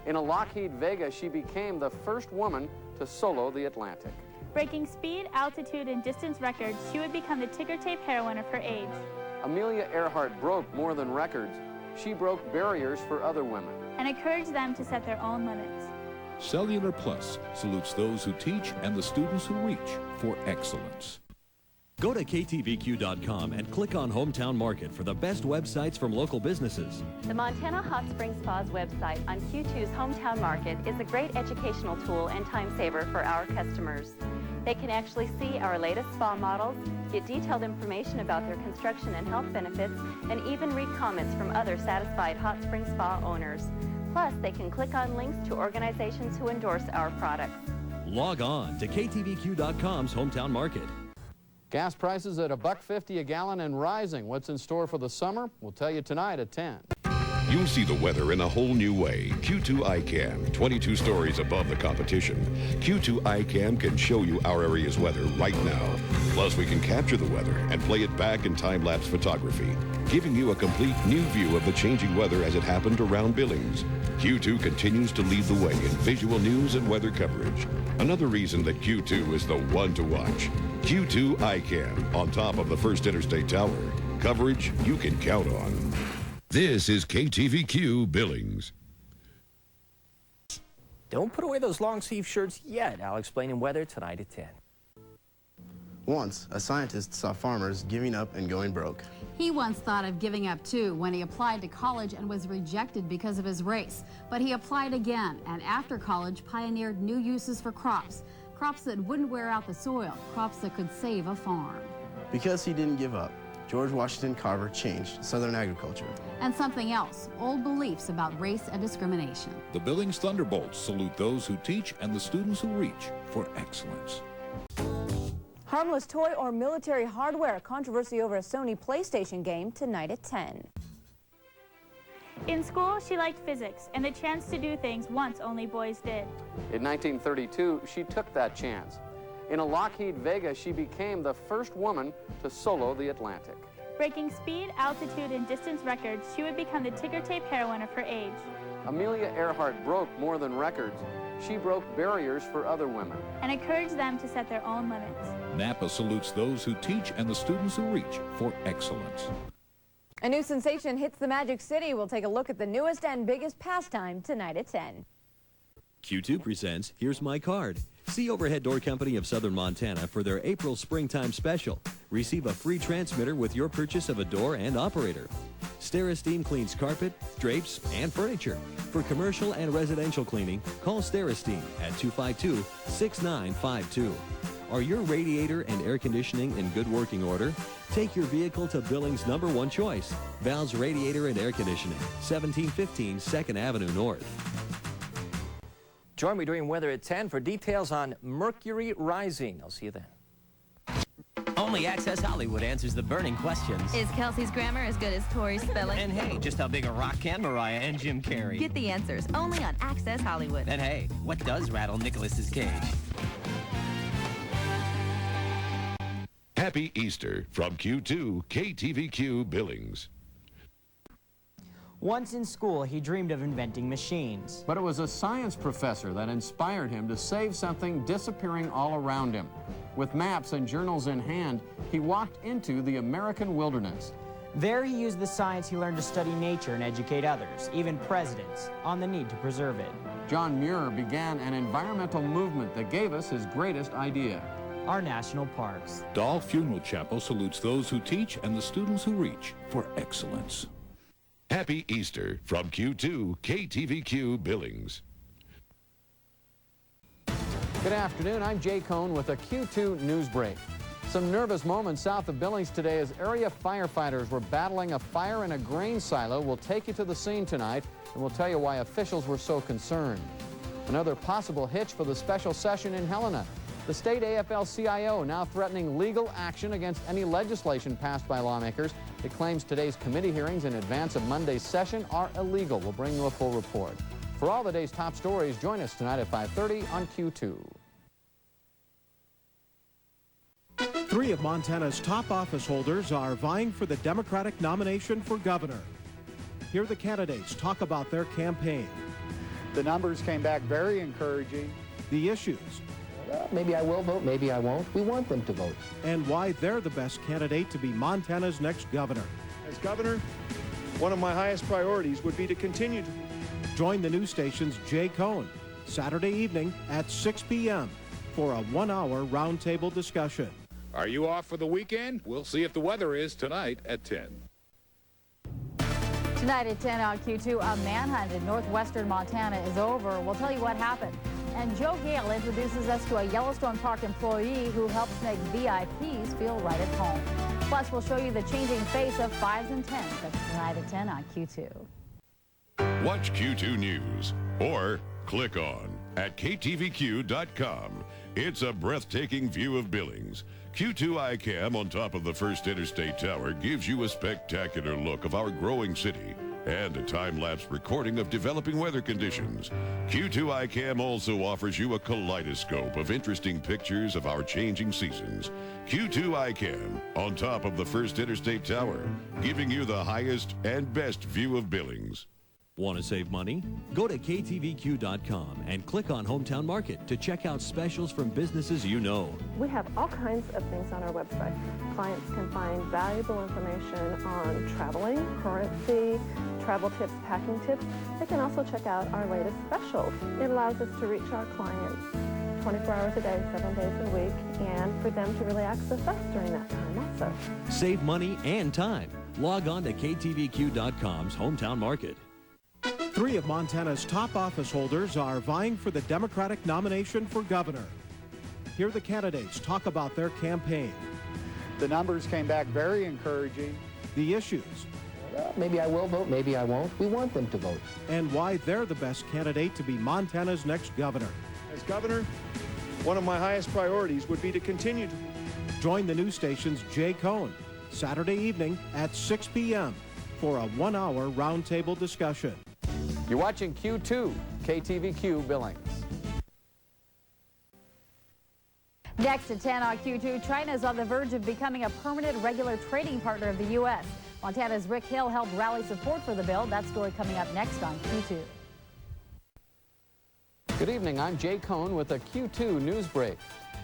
In a Lockheed Vega, she became the first woman to solo the Atlantic. Breaking speed, altitude, and distance records, she would become the ticker tape heroine of her age. Amelia Earhart broke more than records. She broke barriers for other women. And encouraged them to set their own limits. Cellular Plus salutes those who teach and the students who reach for excellence. Go to KTVQ.com and click on Hometown Market for the best websites from local businesses. The Montana Hot Springs Spa's website on Q2's Hometown Market is a great educational tool and time saver for our customers. They can actually see our latest spa models, get detailed information about their construction and health benefits, and even read comments from other satisfied Hot Springs Spa owners. Plus, they can click on links to organizations who endorse our products. Log on to KTVQ.com's Hometown Market. Gas prices at $1.50 a gallon and rising. What's in store for the summer? We'll tell you tonight at 10. You'll see the weather in a whole new way. Q2 iCam, 22 stories above the competition. Q2 iCam can show you our area's weather right now. Plus, we can capture the weather and play it back in time-lapse photography, giving you a complete new view of the changing weather as it happened around Billings. Q2 continues to lead the way in visual news and weather coverage. Another reason that Q2 is the one to watch. Q2 iCam on top of the First Interstate Tower. Coverage you can count on. This is KTVQ Billings. Don't put away those long sleeve shirts yet. I'll explain in weather tonight at 10. Once, a scientist saw farmers giving up and going broke. He once thought of giving up too when he applied to college and was rejected because of his race. But he applied again, and after college pioneered new uses for crops. Crops that wouldn't wear out the soil, crops that could save a farm. Because he didn't give up, George Washington Carver changed Southern agriculture. And something else, old beliefs about race and discrimination. The Billings Thunderbolts salute those who teach and the students who reach for excellence. Harmless toy or military hardware, controversy over a Sony PlayStation game tonight at 10. In school, she liked physics and the chance to do things once only boys did. In 1932, she took that chance. In a Lockheed Vega, she became the first woman to solo the Atlantic. Breaking speed, altitude, and distance records, she would become the ticker tape heroine of her age. Amelia Earhart broke more than records. She broke barriers for other women. And encouraged them to set their own limits. Napa salutes those who teach and the students who reach for excellence. A new sensation hits the Magic City. We'll take a look at the newest and biggest pastime tonight at 10. Q2 presents Here's My Card. See Overhead Door Company of Southern Montana for their April Springtime Special. Receive a free transmitter with your purchase of a door and operator. Steresteem cleans carpet, drapes, and furniture. For commercial and residential cleaning, call Steresteem at 252-6952. Are your radiator and air conditioning in good working order? Take your vehicle to Billings' #1 choice, Val's Radiator and Air Conditioning, 1715 2nd Avenue North. Join me during weather at 10 for details on Mercury rising. I'll see you then. Only Access Hollywood answers the burning questions. Is Kelsey's grammar as good as Tori's spelling? And hey, just how big a rock can Mariah and Jim carry? Get the answers only on Access Hollywood. And hey, what does rattle Nicholas's cage? Happy Easter from Q2 KTVQ Billings. Once in school, he dreamed of inventing machines. But it was a science professor that inspired him to save something disappearing all around him. With maps and journals in hand, he walked into the American wilderness. There he used the science he learned to study nature and educate others, even presidents, on the need to preserve it. John Muir began an environmental movement that gave us his greatest idea. Our national parks. Dahl Funeral Chapel salutes those who teach and the students who reach for excellence. Happy Easter from Q2 KTVQ Billings. Good afternoon, I'm Jay Cohn with a Q2 News Break. Some nervous moments south of Billings today as area firefighters were battling a fire in a grain silo. We'll take you to the scene tonight and we'll tell you why officials were so concerned. Another possible hitch for the special session in Helena. The state AFL-CIO now threatening legal action against any legislation passed by lawmakers. It claims today's committee hearings in advance of Monday's session are illegal. We'll bring you a full report. For all the day's top stories, join us tonight at 5:30 on Q2. 3 of Montana's top office holders are vying for the Democratic nomination for governor. Here the candidates talk about their campaign. The numbers came back very encouraging. The issues. Maybe I will vote, maybe I won't. We want them to vote. And why they're the best candidate to be Montana's next governor. As governor, one of my highest priorities would be to continue to... Join the news station's Jay Cohn, Saturday evening at 6 p.m. for a 1-hour roundtable discussion. Are you off for the weekend? We'll see if the weather is tonight at 10. Tonight at 10 on Q2, a manhunt in northwestern Montana is over. We'll tell you what happened. And Joe Gale introduces us to a Yellowstone Park employee who helps make VIPs feel right at home. Plus, we'll show you the changing face of 5s and 10s. That's tonight at 10 on Q2. Watch Q2 News or click on at KTVQ.com. It's a breathtaking view of Billings. Q2 ICAM on top of the First Interstate Tower gives you a spectacular look of our growing city and a time-lapse recording of developing weather conditions. Q2 ICAM also offers you a kaleidoscope of interesting pictures of our changing seasons. Q2 ICAM on top of the First Interstate Tower, giving you the highest and best view of Billings. Want to save money? Go to KTVQ.com and click on Hometown Market to check out specials from businesses you know. We have all kinds of things on our website. Clients can find valuable information on traveling, currency, travel tips, packing tips. They can also check out our latest specials. It allows us to reach our clients 24 hours a day, 7 days a week, and for them to really access us during that time also. Save money and time. Log on to KTVQ.com's Hometown Market. 3 of Montana's top office holders are vying for the Democratic nomination for governor. Hear the candidates talk about their campaign. The numbers came back very encouraging. The issues. Well, maybe I will vote, maybe I won't. We want them to vote. And why they're the best candidate to be Montana's next governor. As governor, one of my highest priorities would be to continue to... Join the news station's Jay Cohn, Saturday evening at 6 p.m. for a 1-hour roundtable discussion. You're watching Q2, KTVQ Billings. Next at 10 on Q2, China is on the verge of becoming a permanent regular trading partner of the U.S. Montana's Rick Hill helped rally support for the bill. That story coming up next on Q2. Good evening, I'm Jay Cohn with a Q2 news break.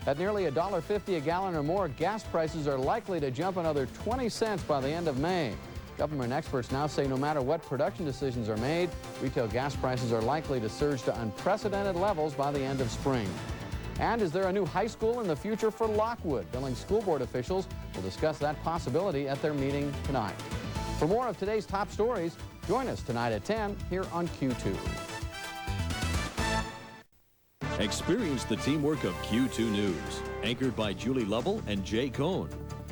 At nearly $1.50 a gallon or more, gas prices are likely to jump another 20 cents by the end of May. Government experts now say no matter what production decisions are made, retail gas prices are likely to surge to unprecedented levels by the end of spring. And is there a new high school in the future for Lockwood? Billings school board officials will discuss that possibility at their meeting tonight. For more of today's top stories, join us tonight at 10 here on Q2. Experience the teamwork of Q2 News, anchored by Julie Lovell and Jay Cohn.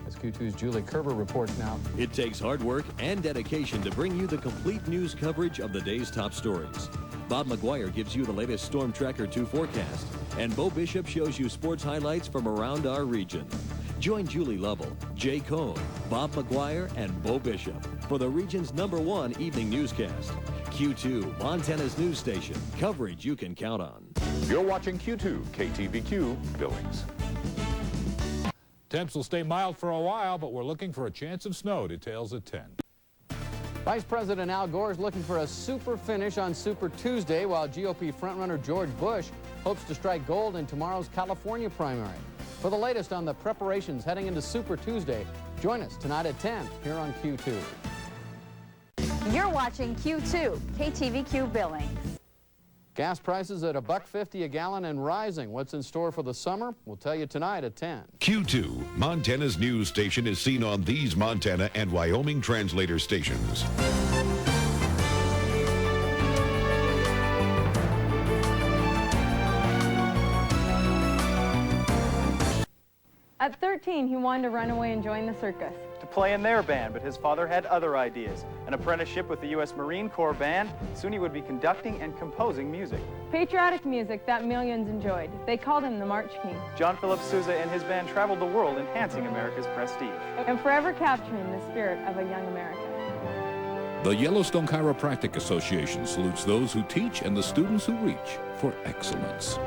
As Q2's Julie Kerber reports now. It takes hard work and dedication to bring you the complete news coverage of the day's top stories. Bob McGuire gives you the latest Storm Tracker 2 forecast, and Bo Bishop shows you sports highlights from around our region. Join Julie Lovell, Jay Cohn, Bob McGuire, and Bo Bishop for the region's #1 evening newscast. Q2, Montana's news station. Coverage you can count on. You're watching Q2, KTVQ Billings. Temps will stay mild for a while, but we're looking for a chance of snow. Details at 10. Vice President Al Gore is looking for a super finish on Super Tuesday, while GOP frontrunner George Bush hopes to strike gold in tomorrow's California primary. For the latest on the preparations heading into Super Tuesday, join us tonight at 10 here on Q2. You're watching Q2, KTVQ Billings. Gas prices at $1.50 a gallon and rising. What's in store for the summer? We'll tell you tonight at 10. Q2, Montana's news station, is seen on these Montana and Wyoming translator stations. At 13, he wanted to run away and join the circus. To play in their band, but his father had other ideas. An apprenticeship with the U.S. Marine Corps Band, soon he would be conducting and composing music. Patriotic music that millions enjoyed. They called him the March King. John Philip Sousa and his band traveled the world enhancing America's prestige. And forever capturing the spirit of a young America. The Yellowstone Chiropractic Association salutes those who teach and the students who reach for excellence.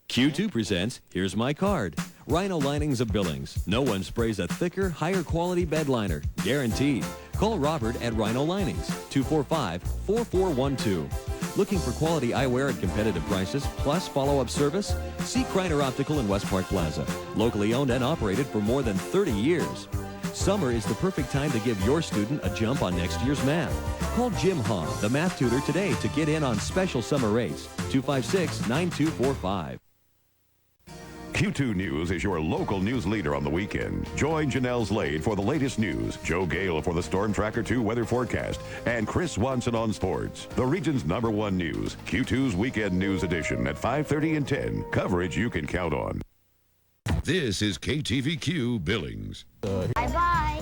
Q2 presents Here's My Card. Rhino Linings of Billings. No one sprays a thicker, higher quality bed liner. Guaranteed. Call Robert at Rhino Linings, 245-4412. Looking for quality eyewear at competitive prices, plus follow-up service? See Kreiner Optical in West Park Plaza. Locally owned and operated for more than 30 years. Summer is the perfect time to give your student a jump on next year's math. Call Jim Hahn, the math tutor, today to get in on special summer rates, 256-9245. Q2 News is your local news leader on the weekend. Join Janelle Slade for the latest news, Joe Gale for the Storm Tracker 2 weather forecast, and Chris Swanson on sports. The region's #1 news, Q2's Weekend News Edition at 5:30 and 10. Coverage you can count on. This is KTVQ Billings. Bye-bye.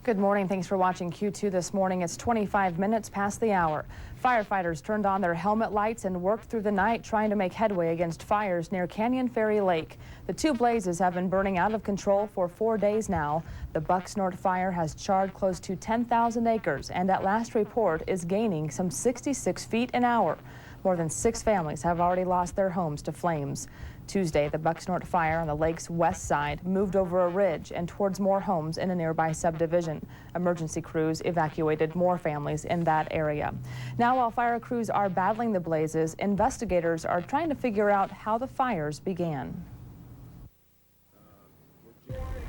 Good morning. Thanks for watching Q2 this morning. It's 25 minutes past the hour. Firefighters turned on their helmet lights and worked through the night trying to make headway against fires near Canyon Ferry Lake. The 2 blazes have been burning out of control for 4 days now. The Bucksnort fire has charred close to 10,000 acres and at last report is gaining some 66 feet an hour. More than 6 families have already lost their homes to flames. Tuesday, the Bucksnort fire on the lake's west side moved over a ridge and towards more homes in a nearby subdivision. Emergency crews evacuated more families in that area. Now, while fire crews are battling the blazes, investigators are trying to figure out how the fires began.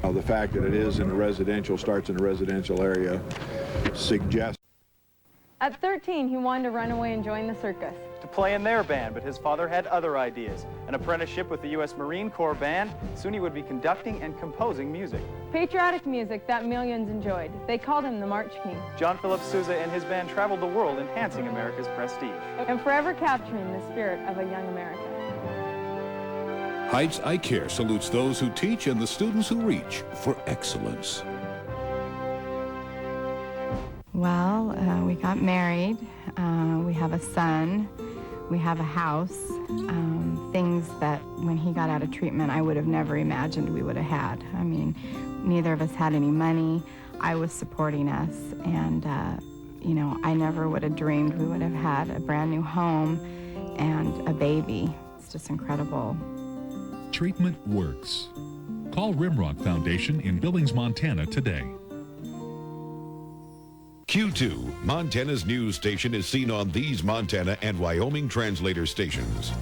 The fact that it is in a residential, starts in a residential area, suggests. At 13, he wanted to run away and join the circus. To play in their band, but his father had other ideas. An apprenticeship with the U.S. Marine Corps band, soon he would be conducting and composing music. Patriotic music that millions enjoyed. They called him the March King. John Philip Sousa and his band traveled the world, enhancing America's prestige. And forever capturing the spirit of a young America. Heights Eye Care salutes those who teach and the students who reach for excellence. Well, we got married, we have a son, we have a house, things that when he got out of treatment I would have never imagined we would have had. I mean, neither of us had any money. I was supporting us, and you know, I never would have dreamed we would have had a brand new home and a baby. It's just incredible. Treatment works. Call Rimrock Foundation in Billings, Montana today. Q2, Montana's news station, is seen on these Montana and Wyoming translator stations.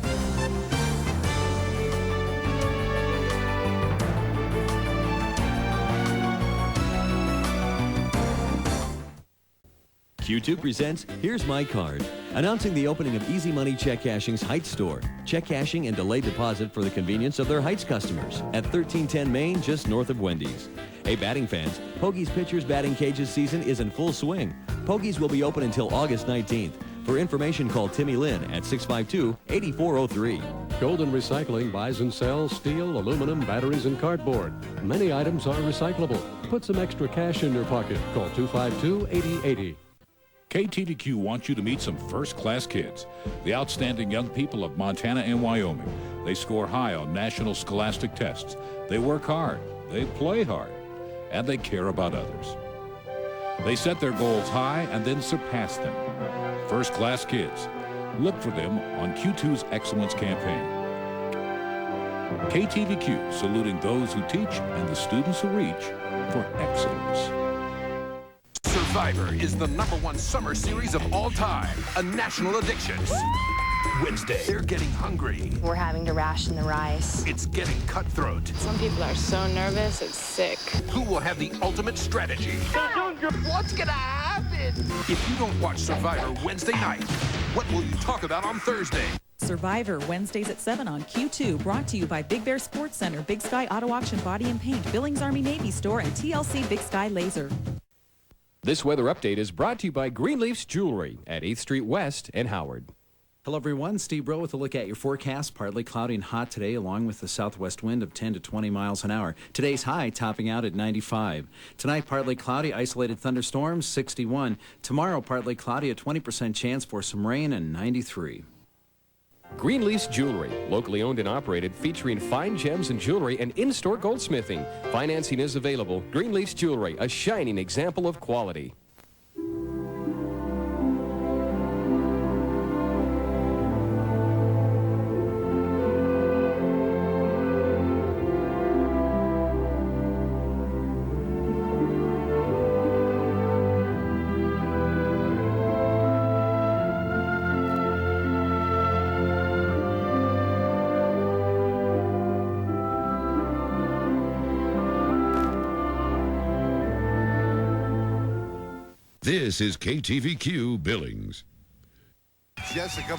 Q2 presents Here's My Card, announcing the opening of Easy Money Check Cashing's Heights store. Check cashing and delayed deposit for the convenience of their Heights customers at 1310 Main, just north of Wendy's. Hey, batting fans, Pogies Pitchers Batting Cages season is in full swing. Pogies will be open until August 19th. For information, call Timmy Lynn at 652-8403. Golden Recycling buys and sells steel, aluminum, batteries, and cardboard. Many items are recyclable. Put some extra cash in your pocket. Call 252-8080. KTVQ wants you to meet some first-class kids, the outstanding young people of Montana and Wyoming. They score high on national scholastic tests. They work hard, they play hard, and they care about others. They set their goals high and then surpass them. First-class kids. Look for them on Q2's Excellence Campaign. KTVQ, saluting those who teach and the students who reach for excellence. Survivor is the #1 summer series of all time. A national addiction. Wednesday, they're getting hungry. We're having to ration the rice. It's getting cutthroat. Some people are so nervous, it's sick. Who will have the ultimate strategy? What's gonna happen? If you don't watch Survivor Wednesday night, what will you talk about on Thursday? Survivor, Wednesdays at 7 on Q2, brought to you by Big Bear Sports Center, Big Sky Auto Auction Body and Paint, Billings Army Navy Store, and TLC Big Sky Laser. This weather update is brought to you by Greenleaf's Jewelry at 8th Street West in Howard. Hello everyone, Steve Bro with a look at your forecast. Partly cloudy and hot today, along with the southwest wind of 10 to 20 miles an hour. Today's high topping out at 95. Tonight, partly cloudy, isolated thunderstorms, 61. Tomorrow, partly cloudy, a 20% chance for some rain, and 93. Greenleaf's Jewelry, locally owned and operated, featuring fine gems and jewelry and in-store goldsmithing. Financing is available. Greenleaf's Jewelry, a shining example of quality. This is KTVQ Billings. Jessica